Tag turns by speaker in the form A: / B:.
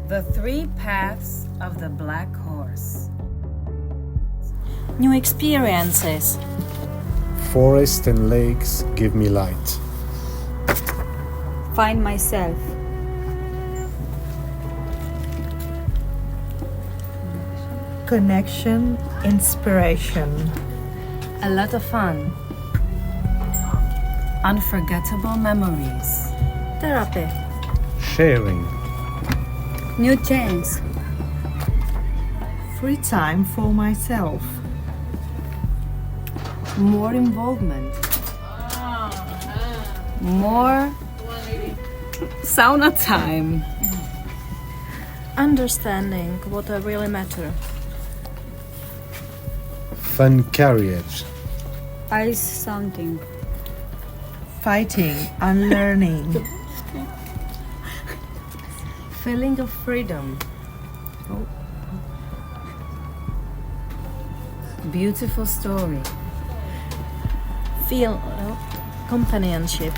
A: The Three Paths of the Black Horse.
B: New experiences.
C: Forests and lakes give me light.
D: Find myself.
E: Connection, inspiration.
A: A lot of fun. Unforgettable memories.
D: Therapy.
C: Sharing.
D: New chance.
E: Free time for myself.
A: More involvement. More sauna time.
B: Understanding what I really matter.
C: Fun carriage.
D: Ice something.
E: Fighting, unlearning.
A: Feeling of freedom. Beautiful story.
B: Feel companionship.